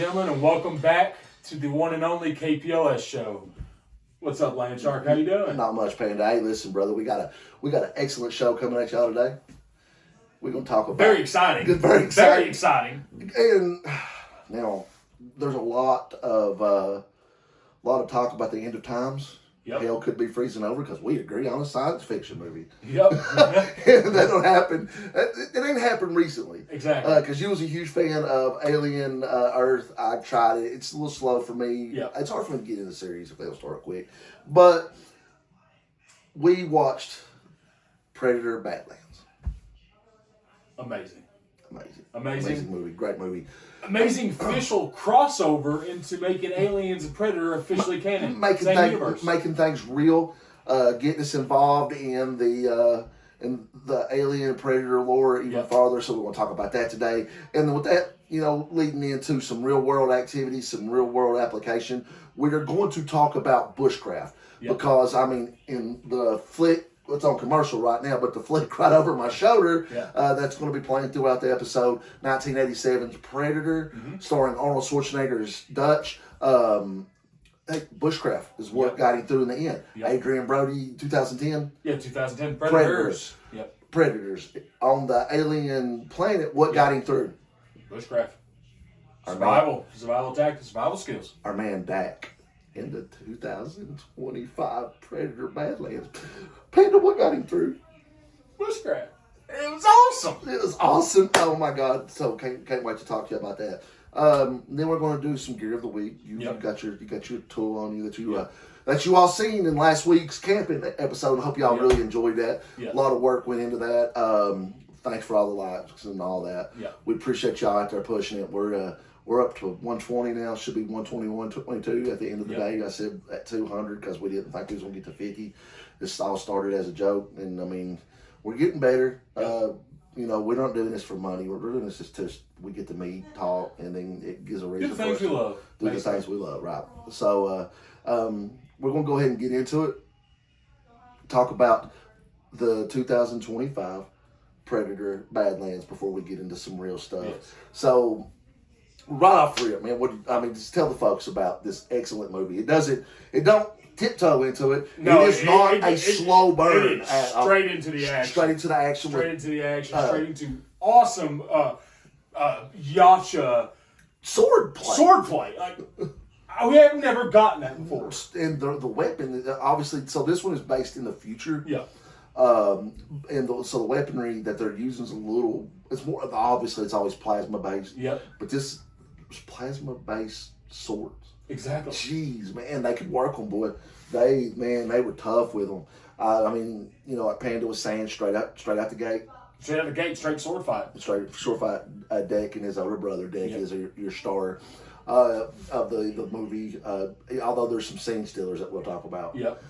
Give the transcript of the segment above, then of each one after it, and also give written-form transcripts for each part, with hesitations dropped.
gentlemen, and welcome back to the one and only KPLS show. What's up, Land Shark? How you doing? Not much, Panda. Hey, listen, brother, we got an excellent show coming at y'all today. We're gonna talk about Very exciting. Very exciting. Very exciting. And now there's a lot of talk about the end of times. Yep. Hell could be freezing over because we agree on a science fiction movie. Yep. That don't happen. It ain't happened recently. Exactly. Because you was a huge fan of Alien Earth. I tried it. It's a little slow for me. Yep. It's hard for me to get in the series if they'll start quick. But we watched Predator Badlands. Amazing movie. Great movie. Amazing official crossover into making Aliens and Predator officially canon. Making things real. Getting us involved in the Alien Predator lore even farther. So we want to talk about that today. And then with that, leading into some real world activities, some real world application, we are going to talk about bushcraft. Yep. Because, in the flick, it's on commercial right now, but the flick right over my shoulder, that's going to be playing throughout the episode, 1987's Predator, starring Arnold Schwarzenegger as Dutch. Bushcraft is what got him through in the end. Yep. Adrian Brody, 2010. Yeah, 2010. Predators. Yep. Predators. On the alien planet, what got him through? Bushcraft. Survival tactics, survival skills. Our man Dak in the 2025 Predator Badlands. Panda, what got him through? Bushcraft. It was awesome. It was awesome. Oh my God! So can't wait to talk to you about that. Then we're going to do some gear of the week. You got your tool on you that you all seen in last week's camping episode. I hope y'all really enjoyed that. A lot of work went into that. Thanks for all the likes and all that. We appreciate y'all out there pushing it. We're up to 120 now. Should be 121, 22 at the end of the day. I said at 200 because we didn't think we was going to get to 50. This all started as a joke, and we're getting better. We're not doing this for money. We're doing this just to we get to meet, talk, and then it gives a reason. Do the things we love. Do the things we love, right? So we're going to go ahead and get into it. Talk about the 2025 Predator Badlands before we get into some real stuff. Yes. So right off the rip, man. Just tell the folks about this excellent movie. It don't tiptoe into it. No, it is not a slow burn. It is straight into the action. Straight into the action. Straight into awesome Yacha sword play. We have never gotten that before. And the weapon, obviously, so this one is based in the future. Yeah. So the weaponry that they're using is it's more, obviously it's always plasma based. Yep. But this was plasma based swords. Exactly. Jeez, man, they could work them, boy. They were tough with them. Like Panda was saying, straight out the gate. Straight out the gate, straight sword fight. Straight sword fight. Deck and his older brother, Deck, is your star of the movie. Although there's some scene stealers that we'll talk about. Yep.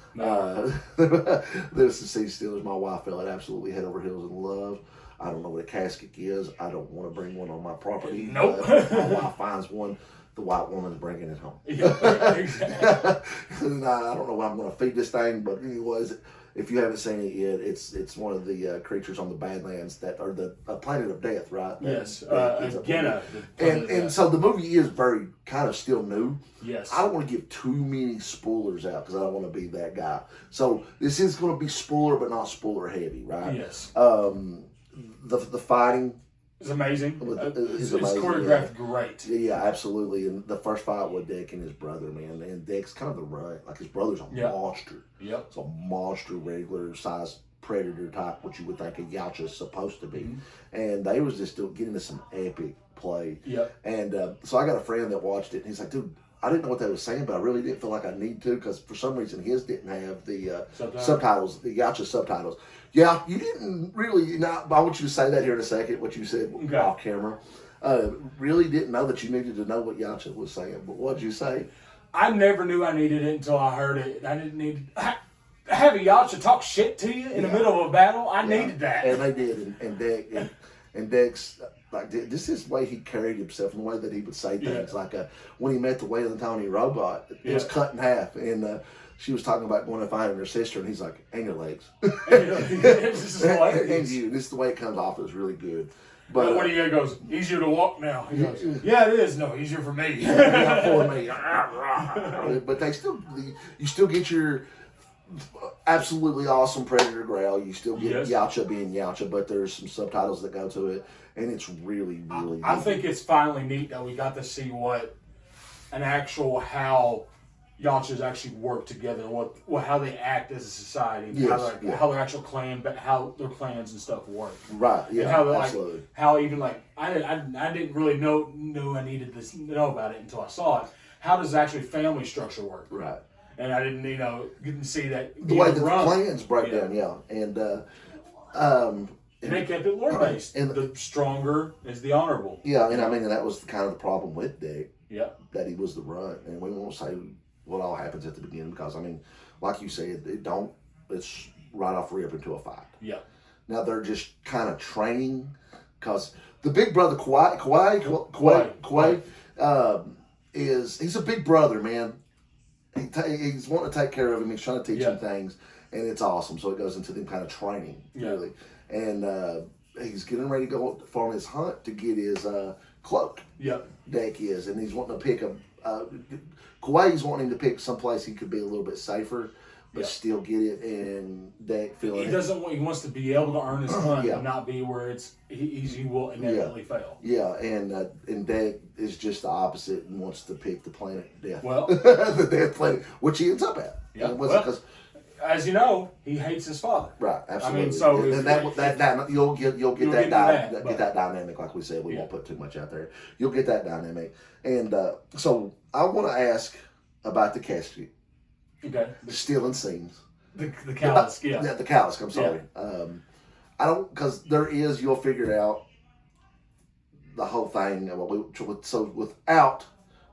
There's some scene stealers. My wife fell absolutely head over heels in love. I don't know what a casket is. I don't want to bring one on my property. Nope. My wife finds one. The white woman's bringing it home. Yeah, exactly. And I don't know why I'm going to feed this thing, but anyways, if you haven't seen it yet, it's one of the creatures on the Badlands that are the planet of death, right? Yes. And so the movie is very kind of still new. Yes. I don't want to give too many spoilers out because I don't want to be that guy. So this is going to be spoiler, but not spoiler heavy, right? Yes. The fighting. It's amazing. It's choreographed great. Yeah, absolutely. And the first fight with Deck and his brother, man. And Deck's kind of the runt. Like his brother's a monster. Yep. It's a monster, regular size predator type, what you would think a Yacha is supposed to be. Mm-hmm. And they was just still getting into some epic play. Yep. And so I got a friend that watched it, and he's like, dude, I didn't know what they were saying, but I really didn't feel like I need to because for some reason his didn't have the subtitles, the Yacha subtitles. Yeah, you didn't really. Now, I want you to say that here in a second, what you said off camera. Really didn't know that you needed to know what Yacha was saying, but what'd you say? I never knew I needed it until I heard it. I didn't need have a Yacha talk shit to you in the middle of a battle. I needed that. And they did, and Deck and Deck's. Like this is the way he carried himself, and the way that he would say things. Like when he met the Whale and Tony robot, it was cut in half, and she was talking about going to find her sister, and he's like, "And your legs." This is hilarious. And you. This is the way it comes off. It was really good. But when he goes, easier to walk now. He goes, yeah, it is. No, easier for me. not for me. But you still get your absolutely awesome Predator growl. You still get Yautja being Yautja, but there's some subtitles that go to it, and it's really, really. I think it's finally neat that we got to see what how Yautjas actually work together, how they act as a society, how their actual clan, but how their clans and stuff work. Right. Yeah. And how absolutely. How even I didn't really know I needed to know about it until I saw it. How does actually family structure work? Right. And I didn't didn't see that the way that the clans break down. Yeah. And they kept it lore based. And the stronger is the honorable. Yeah, and I mean that was kind of the problem with Dick. Yeah. That he was the runt, and we won't say what all happens at the beginning because I mean, like you said, it's right off rip into a fight. Yeah. Now they're just kind of training because the big brother Quay he's a big brother, man. He's wanting to take care of him. He's trying to teach him things, and it's awesome. So it goes into them kind of training, really. And he's getting ready to go for his hunt to get his cloak. Yeah. Deck is, and he's wanting to pick Kawhi's wanting to pick someplace he could be a little bit safer, but still get it. And Deck feeling he wants to be able to earn his hunt and not be where he will inevitably fail. Yeah, and Deck is just the opposite and wants to pick the planet Death. Well, the Death planet, which he ends up at. Yeah. Well, as you know, he hates his father. Right, absolutely. I mean, so and that you'll get that dynamic, like we said. We won't put too much out there. You'll get that dynamic, and so I want to ask about the casket. Okay. The stealing scenes. The callus, yeah. The callus. I'm sorry. Yeah. I don't because you'll figure out the whole thing. So without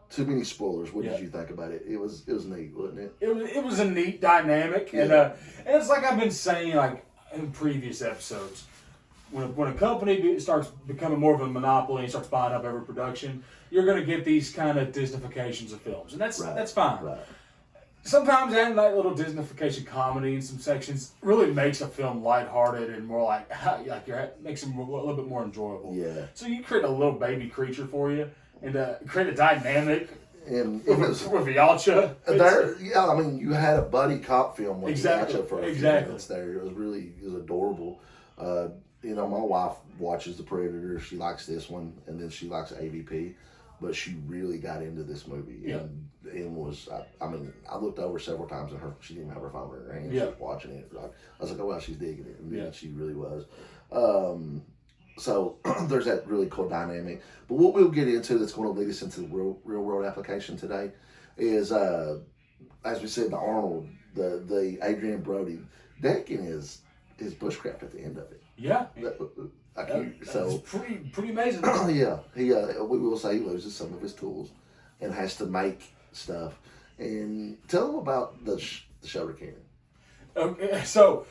too many spoilers. What did you think about it? It was neat, wasn't it? It was a neat dynamic, and it's like I've been saying like in previous episodes, when a company starts becoming more of a monopoly and starts buying up every production, you're going to get these kind of Disneyfications of films, and that's fine. Right. Sometimes adding that little Disneyfication comedy in some sections really makes a film lighthearted and more makes it a little bit more enjoyable. Yeah. So you create a little baby creature for you. And create a dynamic with Yautja. I mean, you had a buddy cop film with Yautja for a few minutes there. It was adorable. My wife watches The Predator. She likes this one, and then she likes AVP. But she really got into this movie and was. I looked over several times and she didn't have her phone in her hand. She was watching it. I was like, oh well, she's digging it, and she really was. So there's that really cool dynamic. But what we'll get into that's going to lead us into the real world application today is, as we said, the Arnold, the Adrian Brody, decking his bushcraft at the end of it. Yeah. So pretty amazing. We will say he loses some of his tools and has to make stuff. And tell them about the shoulder cannon. Okay, so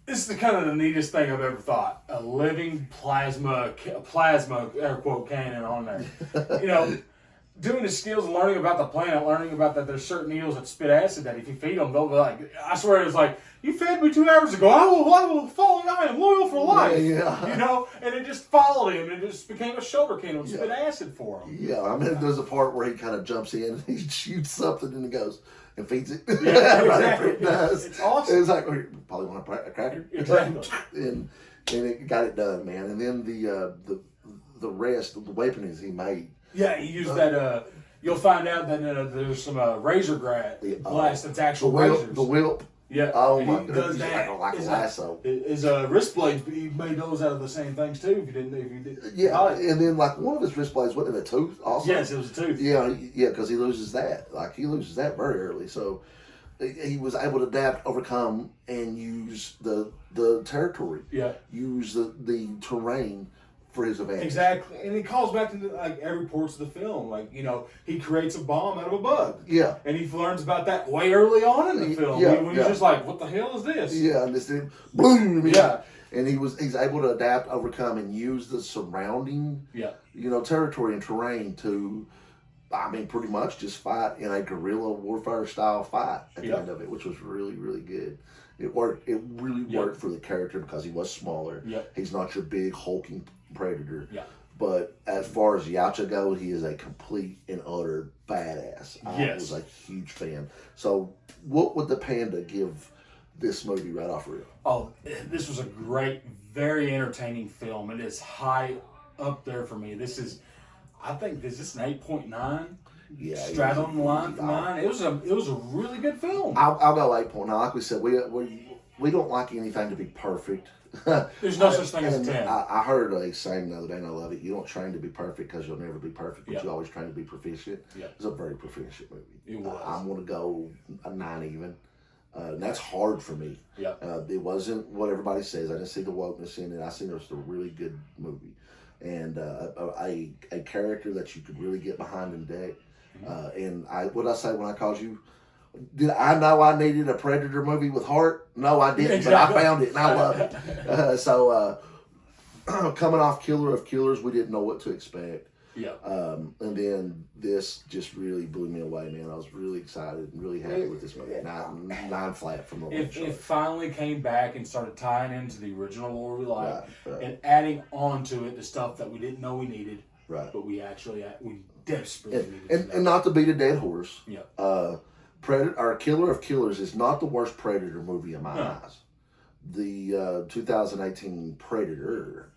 this is the kind of the neatest thing I've ever thought. A living plasma air quote cannon on there. Doing the skills and learning about the planet, learning about that there's certain eels that spit acid that if you feed them, they'll be like, I swear it's like, you fed me 2 hours ago, I will follow you, I am loyal for life. Yeah. And it just followed him and it just became a shoulder cannon and spit acid for him. Yeah, I mean, there's a part where he kind of jumps in and he shoots something and he goes and feeds it. Yeah, exactly. It does. It's awesome. It's like, you probably want a cracker. Exactly. and it got it done, man. And then the rest of the weaponry he made. Yeah, he used that. You'll find out that there's some razor blast that's actual razors. The whip. Yeah. Oh my goodness. Like a lasso. His wrist blades, he made those out of the same things too. If you did. Yeah, and then like one of his wrist blades wasn't a tooth also. Yes, it was a tooth. Yeah, because he loses that. Like he loses that very early. So he was able to adapt, overcome, and use the territory. Yeah. Use the terrain for his advantage. Exactly. And it calls back to every parts of the film. He creates a bomb out of a bug. Yeah. And he learns about that way early on in the film. When he's just like, what the hell is this? Yeah, and this thing, boom. Yeah. And he's able to adapt, overcome, and use the surrounding territory and terrain to pretty much just fight in a guerrilla warfare style fight at the end of it, which was really, really good. It worked. It really worked for the character because he was smaller. He's not your big hulking Predator. Yeah. But as far as Yacha goes, he is a complete and utter badass. I was a huge fan. So, what would the Panda give this movie right off rip? Oh, this was a great, very entertaining film. It is high up there for me. This is, I think, is this an 8.9? Yeah, straddling the line for 9. It was a really good film. I'll go 8.9. Like we said, we don't like anything to be perfect. There's no such thing as a 10. I heard a saying the other day, and I love it. You don't train to be perfect because you'll never be perfect, but you always train to be proficient. It's a very proficient movie. It was. I'm going to go a 9 even. And that's hard for me. It wasn't what everybody says. I didn't see the wokeness in it. I seen it was a really good movie. And a character that you could really get behind in deck. And what did I say when I called you? Did I know I needed a Predator movie with heart? No, I didn't, exactly. but I found it and I love it. So coming off Killer of Killers, we didn't know what to expect. And then this just really blew me away, man. I was really excited and really happy with this movie. 9 flat from the It finally came back and started tying into the original lore we liked and adding on to it the stuff that we didn't know we needed. But we desperately needed. And not to beat a dead horse. Predator or Killer of Killers is not the worst Predator movie in my eyes. The 2018 Predator,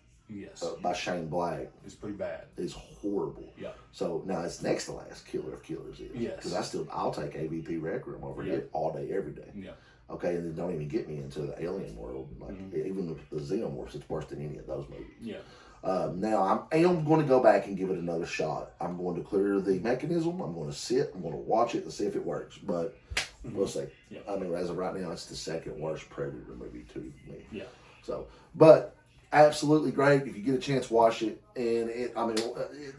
by Shane Black, is pretty bad. Is horrible. So now it's next to last Killer of Killers is. Because I'll take AVP Requiem over it all day, every day. Okay, and then don't even get me into the alien world. Like even the Xenomorphs, it's worse than any of those movies. Now I am going to go back and give it another shot. I'm going to clear the mechanism. I'm going to sit. I'm going to watch it and see if it works. But we'll see. I mean, as of right now, it's the second worst Predator movie to me. So, but absolutely great. If you get a chance, watch it. And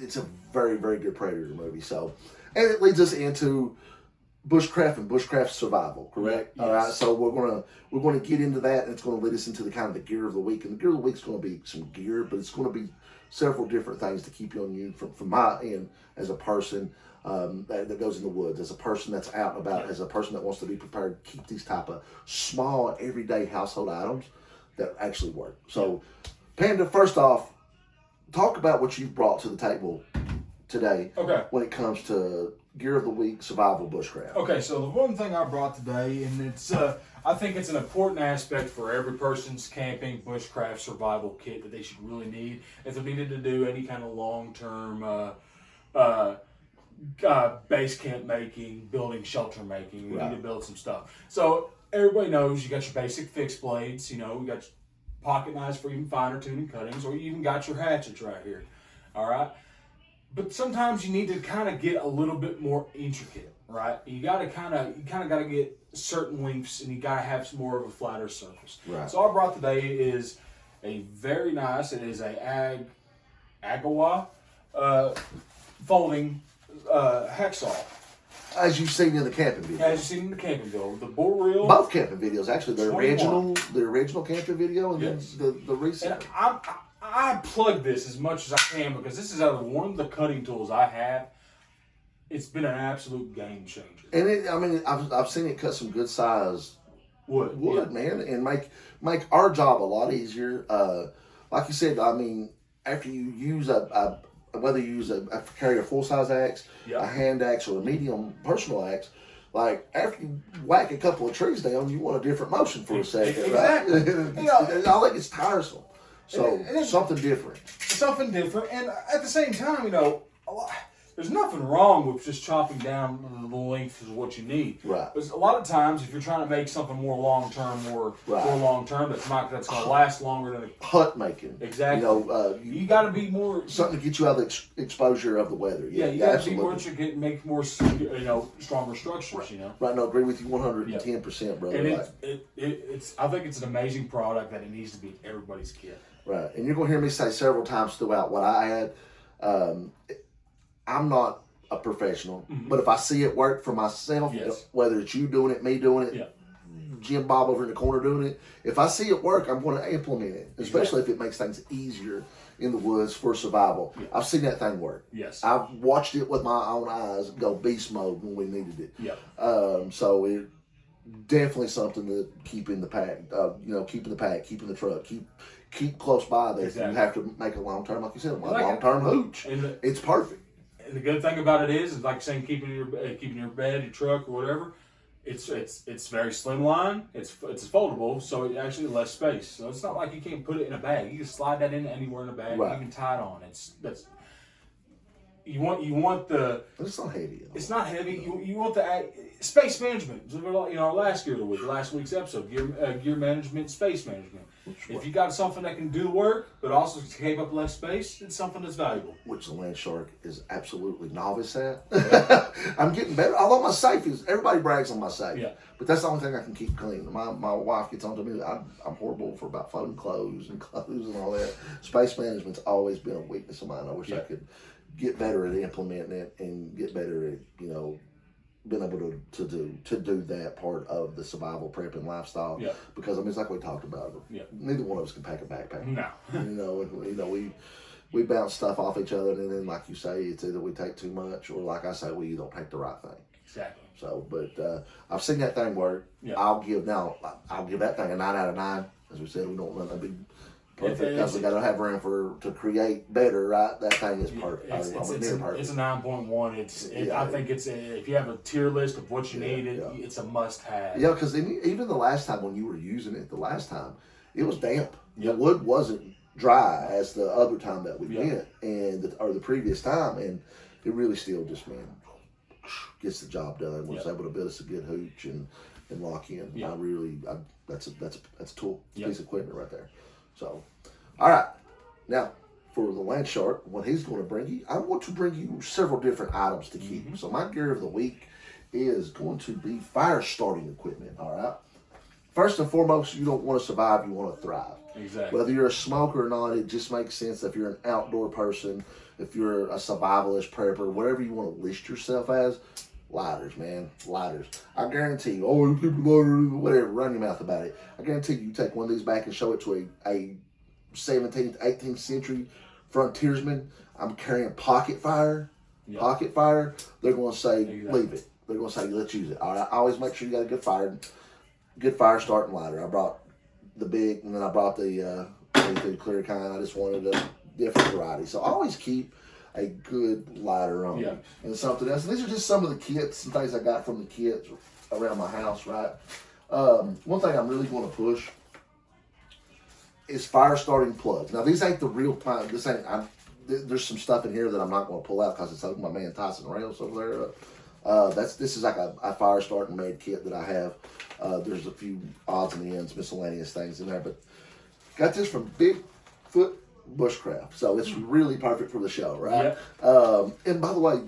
it's a very, very good Predator movie. So, and it leads us into Bushcraft and Bushcraft survival, correct? All right. So we're gonna get into that, and it's gonna lead us into the kind of the gear of the week. And the gear of the week is gonna be some gear, but it's gonna be several different things to keep you on you from my end as a person that goes in the woods, as a person that's out and about, as a person that wants to be prepared to keep these type of small everyday household items that actually work. So, Panda, first off, talk about what you've brought to the table today. When it comes to gear of the week, survival, bushcraft. Okay, so the one thing I brought today, and it's I think it's an important aspect for every person's camping, bushcraft, survival kit that they should really need if they needed to do any kind of long-term base camp making, building shelter making. We need to build some stuff. So everybody knows you got your basic fixed blades. You know, we got pocket knives for even finer tuning cuttings, or you even got your hatchets right here. All right. But sometimes you need to kind of get a little bit more intricate, right? You got to kind of got to get certain lengths, and you got to have some more of a flatter surface. So I brought today is a very nice. It is a Agawa folding hacksaw. As you've seen in the camping video. As you've seen in the camping video, the bull reel. Both camping videos, actually, the 21. original camping video, and then the recent. And I plug this as much as I can because this is one of the cutting tools I have. It's been an absolute game changer. And I've seen it cut some good size wood, man, and make our job a lot easier. Like you said, I mean, after you use whether you carry a full size axe, a hand axe, or a medium personal axe. Like, after you whack a couple of trees down, you want a different motion for a second, exactly. Right? I think it's tiresome. So, something different. Something different. And at the same time, you know, there's nothing wrong with just chopping down the length of what you need. Because a lot of times, if you're trying to make something more long-term, that's going to last longer than hut making. Exactly. You know, you got to be more... Something to get you out of the exposure of the weather. You got to be more intricate and make more, stronger structures, you know. Right, no, agree with you 110%, brother. And it's I think it's an amazing product that it needs to be everybody's kit. Right, and you're going to hear me say several times throughout what I had. I'm not a professional, but if I see it work for myself, whether it's you doing it, me doing it, Jim Bob over in the corner doing it, if I see it work, I'm going to implement it, especially if it makes things easier in the woods for survival. I've seen that thing work. I've watched it with my own eyes go beast mode when we needed it. So definitely something to keep in the pack. Keeping the pack, keeping the truck, keep close by there. Exactly. You have to make a long term, like you said, Like long term hooch. It's perfect. And the good thing about it is like saying keeping your bed, your truck, or whatever. It's very slimline. It's foldable, so it actually less space. So it's not like you can't put it in a bag. You can slide that in anywhere in a bag. Right. You can tie it on. You want the. But it's not heavy. It's not heavy. You want the space management. Last week's episode, gear management, space management. If you got something that can do the work, but also take up less space, it's something that's valuable. Which the Land Shark is absolutely novice at. Yeah. I'm getting better. Although my safe everybody brags on my safe. Yeah. But that's the only thing I can keep clean. My wife gets on to me. I'm horrible for about folding clothes and all that. Space management's always been a weakness of mine. I wish I could get better at implementing it and get better at, being able to do that part of the survival prepping lifestyle. Yeah. Because it's like we talked about. Yeah. Neither one of us can pack a backpack. No. We bounce stuff off each other, and then like you say, it's either we take too much, or like I say, we don't take the right thing. Exactly. So, but I've seen that thing work. Yeah. I'll give that thing a 9 out of 9. As we said, we don't want to be perfect because we got to have room to create better. Right? That thing is perfect. It's a 9.1. I think if you have a tier list of what you need, it's a must-have. Yeah, because even the last time when you were using it, it was damp. Yep. The wood wasn't dry as the other time that we went, or the previous time, and it really still just gets the job done. Was able to build us a good hooch and lock in. Yep. That's a tool, piece of equipment right there. So, all right, now for the Land Shark, what he's going to bring you, I want to bring you several different items to keep. So my gear of the week is going to be fire starting equipment. All right. First and foremost, you don't want to survive; you want to thrive. Exactly. Whether you're a smoker or not, it just makes sense. If you're an outdoor person, if you're a survivalist, prepper, whatever you want to list yourself as, lighters, man, lighters. I guarantee you, you keep a lighter, whatever, run your mouth about it. I guarantee you take one of these back and show it to a 17th, 18th century frontiersman. I'm carrying pocket fire. They're going to say, leave it. They're going to say, let's use it. All right, I always make sure you got a good fire starting lighter. I brought the big, and then I brought the clear kind. I just wanted a different variety. So I always keep a good lighter on me and something else. And these are just some of the kits and things I got from the kits around my house, right? One thing I'm really going to push is fire starting plugs. Now these ain't the real time. There's some stuff in here that I'm not going to pull out because it's like my man Tyson Rails over there. This is like a fire starting made kit that I have. There's a few odds and ends, miscellaneous things in there, but got this from Bigfoot Bushcraft, so it's really perfect for the show, right? And by the way,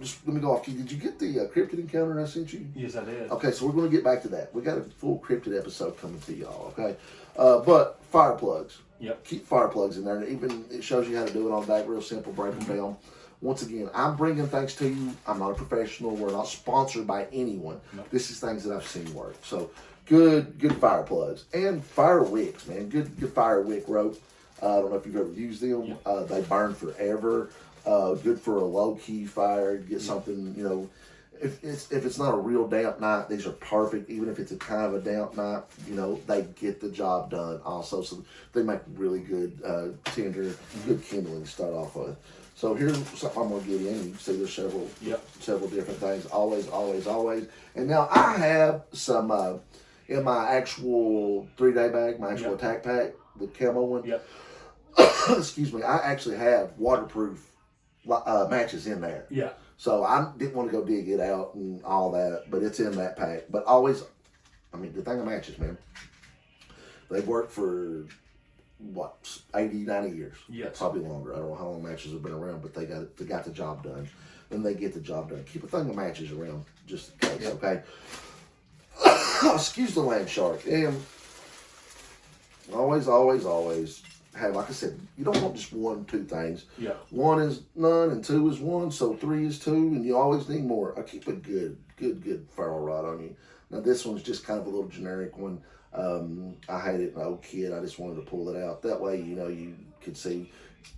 just let me go off. Did you get the cryptid encounter I sent you? Yes, I did. Okay, so we're going to get back to that. We got a full cryptid episode coming to y'all. Okay, but fire plugs. Yep. Keep fire plugs in there, and even it shows you how to do it on the back, real simple. Break them down. Once again, I'm bringing things to you. I'm not a professional. We're not sponsored by anyone. Nope. This is things that I've seen work. So good fire plugs and fire wicks, man. Good fire wick rope. I don't know if you've ever used them. Yep. They burn forever. Good for a low key fire. Get something, If it's not a real damp night, these are perfect. Even if it's a kind of a damp night, they get the job done also. So they make really good tender, good kindling to start off with. So here's something I'm going to get in. You can see there's several different things. Always. And now I have some in my actual 3-day bag, my actual attack pack, the camo one. Yep. Excuse me. I actually have waterproof matches in there. Yeah. So I didn't want to go dig it out and all that, but it's in that pack. But always, the thing of matches, man, they've worked for 80, 90 years. Yes. Probably longer. I don't know how long matches have been around, but they got the job done. And they get the job done. Keep a thing of matches around just in case, okay? Excuse the Land Shark. And always have, like I said, you don't want just 1, 2 things. Yeah. 1 is none and 2 is 1, so 3 is 2, and you always need more. I keep a good ferrule rod on you. Now this one's just kind of a little generic one. I had it an old kid. I just wanted to pull it out. That way, you could see.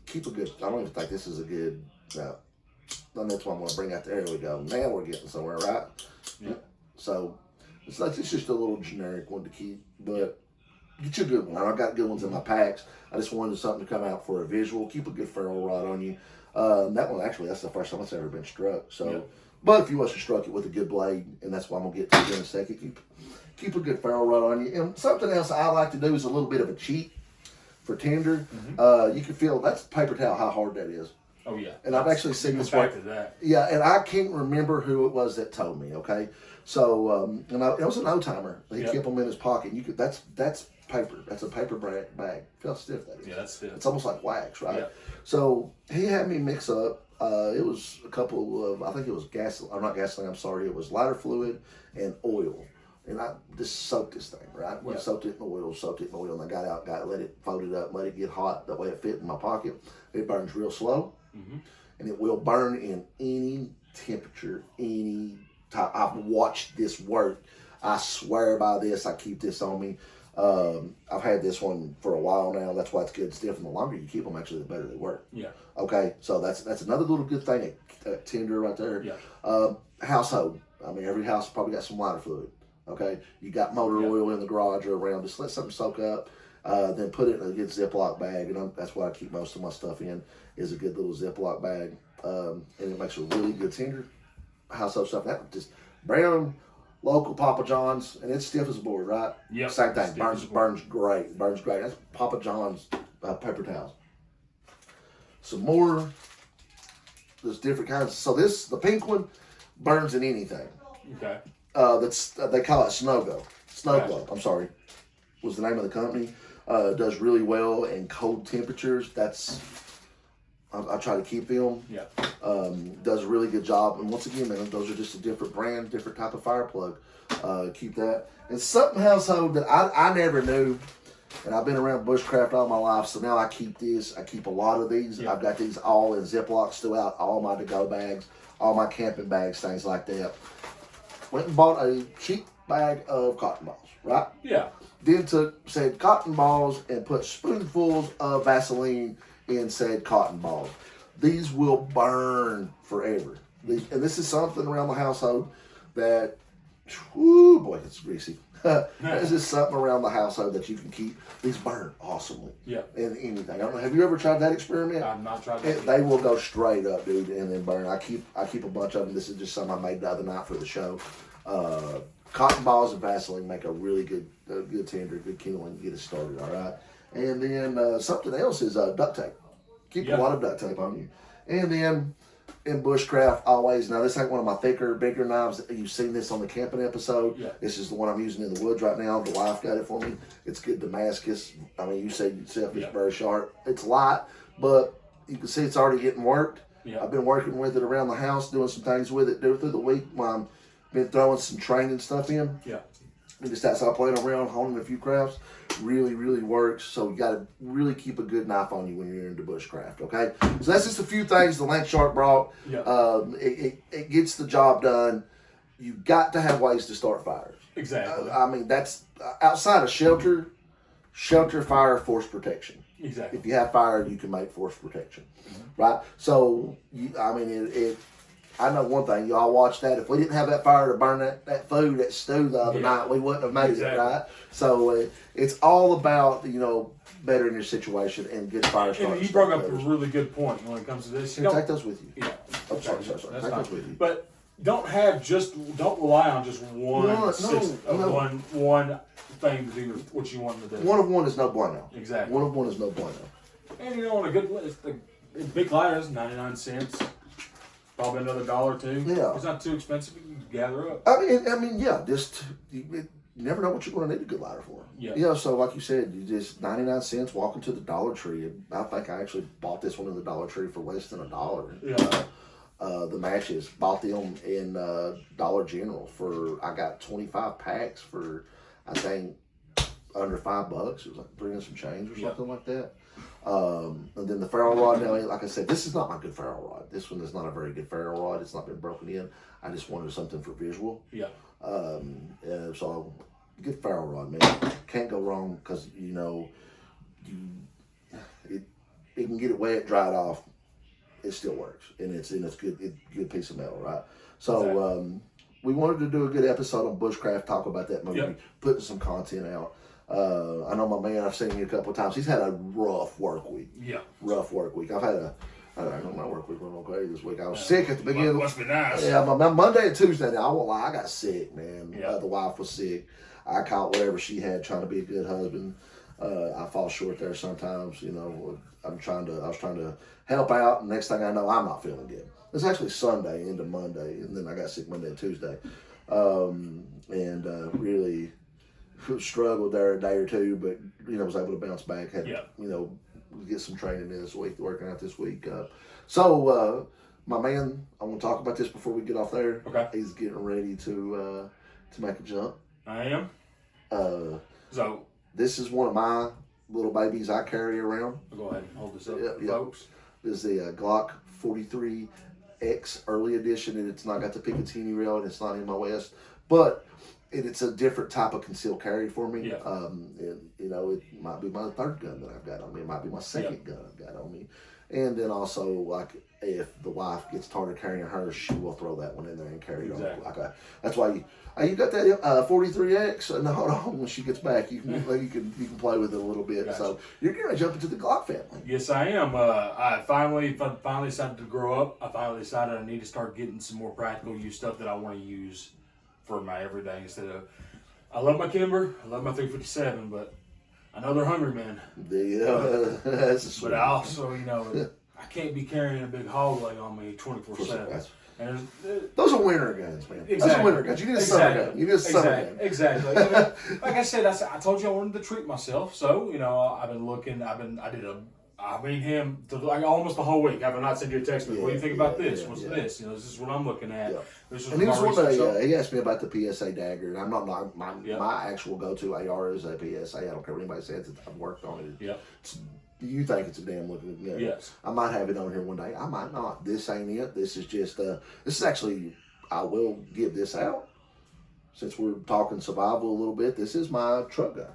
Keep a good. I don't even think this is a good. And that's what I'm going to bring out there. There we go. Now we're getting somewhere, right? Yeah. So It's just a little generic one to keep, but get you a good one. I got good ones in my packs. I just wanted something to come out for a visual. Keep a good ferrule rod on you. That one, actually, that's the first time it's ever been struck. So, but if you wasn't struck it with a good blade, and that's what I'm gonna get to in a second, keep a good ferrule rod on you. And something else I like to do is a little bit of a cheat for tinder. You can feel that's paper towel how hard that is. Oh yeah. And I've actually seen this back work. to that. Yeah, and I can't remember who it was that told me. Okay, so it was an old timer. He kept them in his pocket. You could that's paper. That's a paper bag. Feel how stiff that is. Yeah, that's stiff. It's almost like wax, right? Yeah. So he had me mix up. It was a couple of, I think it was not gasoline. I'm sorry. It was lighter fluid and oil. And I just soaked this thing, right? Yeah. Soaked it in oil, and I got out, let it, fold it up, let it get hot. That way it fit in my pocket. It burns real slow, and it will burn in any temperature, any type. I've watched this work. I swear by this. I keep this on me. I've had this one for a while now. That's why it's good and stiff. And the longer you keep them, actually, the better they work. Yeah. Okay, so that's another little good thing. Tinder right there. Yeah. Household. I mean, every house probably got some lighter fluid. Okay, you got motor oil in the garage or around. Just let something soak up, then put it in a good Ziploc bag, and that's what I keep most of my stuff in. Is a good little Ziploc bag, and it makes a really good tinder. Household stuff. That just brown, local Papa John's, and it's stiff as a board, right? Yeah. Same thing. Burns great. Burns great. That's Papa John's paper towels. Some more. There's different kinds. So the pink one burns in anything. Okay. They call it Snow Glow. I'm sorry, was the name of the company. Does really well in cold temperatures. I try to keep them. Yeah. Does a really good job. And once again, man, those are just a different brand, different type of fire plug. Keep that. And something household that I never knew, and I've been around Bushcraft all my life, so now I keep this. I keep a lot of these. Yeah. I've got these all in Ziplocs throughout all my to-go bags, all my camping bags, things like that. Went and bought a cheap bag of cotton balls, right? Yeah. Then took said cotton balls and put spoonfuls of Vaseline in said cotton balls. These will burn forever. And this is something around the household that, whoo, boy, it's greasy. This is something around the household that you can keep. These burn awesomely. Yeah. In anything. I don't know. Have you ever tried that experiment? I've not tried that. They will go straight up, dude, and then burn. I keep a bunch of them. This is just something I made the other night for the show. Cotton balls and Vaseline make a really good tinder, good kindling to get it started. All right. And then something else is duct tape. Keep a lot of duct tape on you. And then in Bushcraft, always, now this ain't one of my bigger knives. You've seen this on the camping episode. Yeah. This is the one I'm using in the woods right now. The wife got it for me. It's good Damascus. I mean, you said yourself it's very sharp. It's light, but you can see it's already getting worked. Yeah. I've been working with it around the house, doing some things with it through the week while I've been throwing some training stuff in. Yeah. And just outside playing around, honing a few crafts. Really, really works. So you got to really keep a good knife on you when you're into bushcraft, okay? So that's just a few things the Lance Sharp brought. Yeah. It gets the job done. You got to have ways to start fires. Exactly. I mean, that's outside of shelter, fire, force protection. Exactly. If you have fire, you can make force protection, right? So, I know one thing. Y'all watch that. If we didn't have that fire to burn that food, that stew the other night, we wouldn't have made it, right? So it's all about, bettering your situation and good fire starts. And you brought up a really good point when it comes to this. Take those with you. Yeah. Oh, sorry. Take those with you. But don't rely on just one one thing to do what you want to do. One of one is no bueno. Exactly. One of one is no bueno. And on a good list, the big lighter is 99 cents. Probably another $1 or $2. Yeah. It's not too expensive. You can gather up. I mean, yeah. Just you never know what you're going to need a good lighter for. Yeah. So like you said, you just 99 cents. Walking to the Dollar Tree. I think I actually bought this one in the Dollar Tree for less than $1. Yeah. The matches, bought them in Dollar General I got 25 packs for I think under $5. It was like 3 and some change or something like that. And then the ferrule rod, now, like I said, this is not my good ferrule rod. This one is not a very good ferrule rod. It's not been broken in. I just wanted something for visual. Yeah. So good ferrule rod, man. Can't go wrong because it can get it wet, dry it off. It still works, and it's good piece of metal, right? So we wanted to do a good episode on Bushcraft, talk about that movie, Yep. putting some content out. I know my man, I've seen him a couple of times. He's had a rough work week. Yeah. Rough work week. I've had I don't know, my work week went okay this week. I was sick at the beginning. Must be nice. Yeah, my Monday and Tuesday, now, I won't lie, I got sick, man. Yeah. The wife was sick. I caught whatever she had trying to be a good husband. I fall short there sometimes, you know. I was trying to help out, and next thing I know, I'm not feeling good. It's actually Sunday into Monday, and then I got sick Monday and Tuesday. Really struggled there a day or two, but, you know, was able to bounce back. Had, you know, get some training in this week, working out this week. My man, I want to talk about this before we get off there. Okay. He's getting ready to make a jump. I am. So this is one of my little babies I carry around. I'll go ahead and hold this up, folks. This is the Glock 43X early edition, and it's not got the Picatinny rail, and it's not MOS, but it's a different type of concealed carry for me. Yeah. And you know, it might be my third gun that I've got on me. It might be my second gun I've got on me. And then also, like, if the wife gets tired of carrying hers, she will throw that one in there and carry it on. Like that's why you got that 43X. And hold on, when she gets back, you can play with it a little bit. Gotcha. So you're gonna jump into the Glock family. Yes, I am. I finally decided to grow up. I finally decided I need to start getting some more practical use stuff that I want to use for my everyday instead of. I love my Kimber. I love my 357, but I know they're hungry men. That's a sweet. But I also, you know, I can't be carrying a big hog leg on me 24/7. And those are winter guns, man. Exactly. Those are winter guns. You need a summer gun. You need a summer gun. Exactly. You know, like I said, I told you I wanted to treat myself. So, you know, I've been looking. I mean him to like almost the whole week. Have I not sent you a text? What do you think about this? What's this? You know, this is what I'm looking at. Yeah. This And he was one he asked me about the PSA dagger, and I'm not my actual go-to AR is a PSA. I don't care what anybody says. I've worked on it. Yeah. You think it's a damn looking gun? Yes. I might have it on here one day. I might not. This ain't it. This is just this is actually. I will give this out since we're talking survival a little bit. This is my truck gun.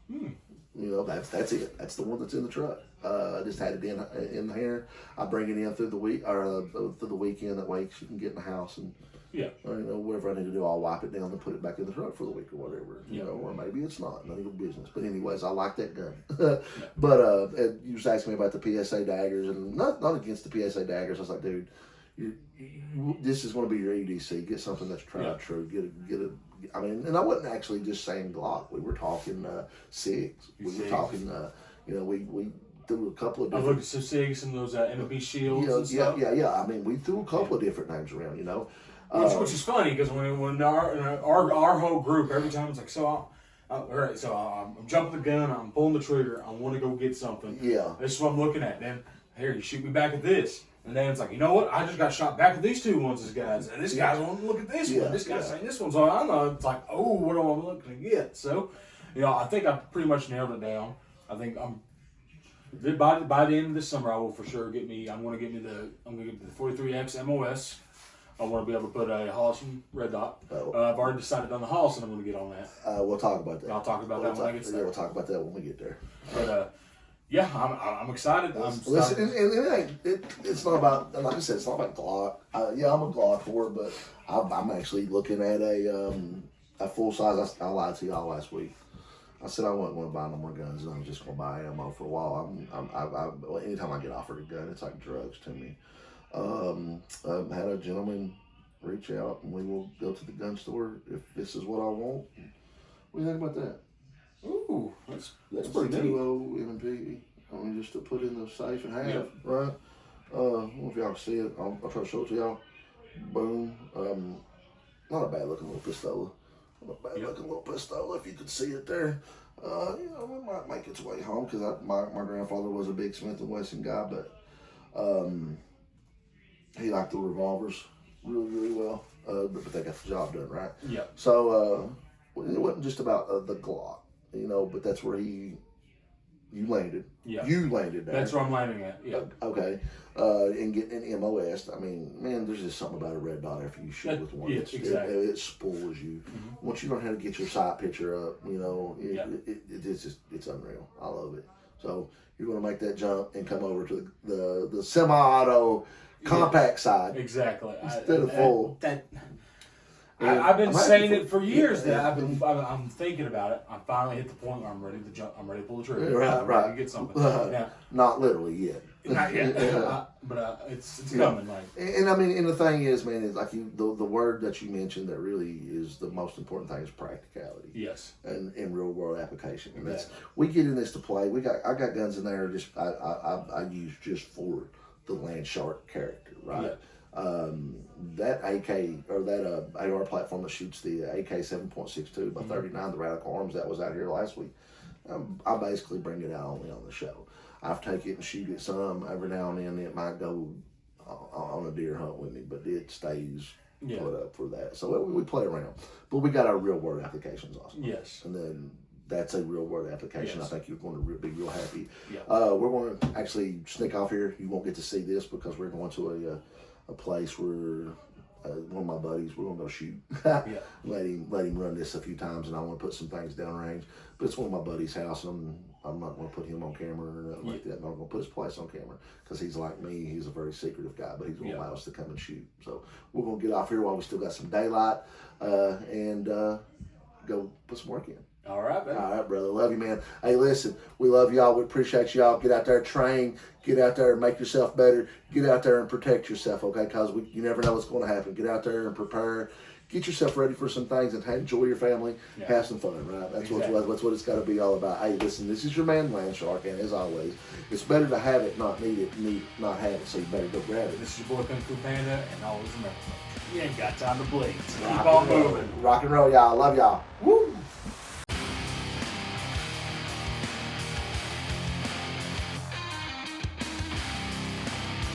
You know, that's it. That's the one that's in the truck. I just had it in here. I bring it in through the week or through the weekend. That way she can get in the house and you know, whatever I need to do, I'll wipe it down and put it back in the truck for the week or whatever. You know, or maybe it's not. None of your business. But anyways, I like that gun. But you was asking me about the PSA daggers, and not against the PSA daggers. I was like, dude, this is going to be your EDC. Get something that's tried and true. Get a. I mean, and I wasn't actually just saying Glock. We were talking SIGs. We were talking. You know, we threw a couple of different. I looked at some SIGs and those MB shields. And stuff. Yeah. I mean, we threw a couple of different names around. You know. Which is funny because when our whole group, every time it's like, all right, so I'm jumping the gun, I'm pulling the trigger, I want to go get something. Yeah. This is what I'm looking at. Then, here, you shoot me back at this. And then it's like, you know what? I just got shot back at these two ones as guys. And this guy's wanting to look at this one. This guy's saying this one's on. I know. It's like, oh, what am I looking to get? So, you know, I think I pretty much nailed it down. I think by the end of this summer, I will for sure get me. I'm going to get the 43X MOS. I want to be able to put a Holliston red dot. I've already decided on the Holliston I'm going to get on that. We'll talk about that. I'll talk about that when I get there. Yeah, we'll talk about that when we get there. But yeah, I'm excited. Listen, and it's not about, like I said, it's not about Glock. Yeah, I'm a Glock whore, but I'm actually looking at a full size. I lied to y'all last week. I said I wasn't going to buy no more guns, and I'm just going to buy ammo for a while. Anytime I get offered a gun, it's like drugs to me. Had a gentleman reach out, and we will go to the gun store if this is what I want. What do you think about that? Ooh, that's pretty neat. 2.0 M&P. I mean, just to put in the safe and have, right? I don't know if y'all can see it. I'll try to show it to y'all. Boom. Not a bad looking little pistola. Not a bad looking little pistola. If you could see it there. You know, it might make its way home because my grandfather was a big Smith & Wesson guy, but he liked the revolvers really, really well. But they got the job done, right? Yeah. So it wasn't just about the Glock, you know, but that's where you landed. Yeah. You landed there. That's where I'm landing at. Yeah. Okay. And getting MOS. I mean, man, there's just something about a red dot after you shoot with one. Yeah, exactly. It spoils you. Mm-hmm. Once you learn how to get your sight picture up, you know, it's unreal. I love it. So you're going to make that jump and come over to the semi-auto compact side. Exactly. Instead of full. I've been saying it for years. I'm thinking about it. I finally hit the point where I'm ready to jump. I'm ready to pull the trigger. Right. I'm ready to get something. Now, not literally yet. not yet. But it's coming. Like, and I mean, and the thing is, man, is like the word that you mentioned that really is the most important thing is practicality. Yes. And real world application. And Exactly. we get in this to play. I got guns in there. Just I use just for the land shark character, right? Yeah. That AK or that AR platform that shoots the AK 7.62 by 39, the Radical Arms that was out here last week. I basically bring it out only on the show. I've taken it and shoot it some. Every now and then it might go on a deer hunt with me, but it stays put up for that. So we play around. But we got our real world applications also. Yes. And then that's a real world application. Yes. I think you're going to be real happy. Yeah. We're going to actually sneak off here. You won't get to see this because we're going to a place where one of my buddies, we're going to go shoot. Let him run this a few times, and I want to put some things downrange. But it's one of my buddy's house, and I'm not going to put him on camera or nothing like that. I'm not going to put his place on camera because he's like me. He's a very secretive guy, but he's going to allow us to come and shoot. So we're going to get off here while we still got some daylight and go put some work in. All right, man. All right, brother. Love you, man. Hey, listen, we love y'all. We appreciate y'all. Get out there, train. Get out there and make yourself better. Get out there and protect yourself, okay? Because you never know what's going to happen. Get out there and prepare. Get yourself ready for some things and enjoy your family. Yeah. Have some fun, right? That's what it's got to be all about. Hey, listen, this is your man, Land Shark, and as always, it's better to have it, not need it, not have it, so you better go grab it. This is your boy Kung Fu Panda, and always remember, you ain't got time to bleed. So keep on moving. Rock and roll, y'all. Love y'all. Woo!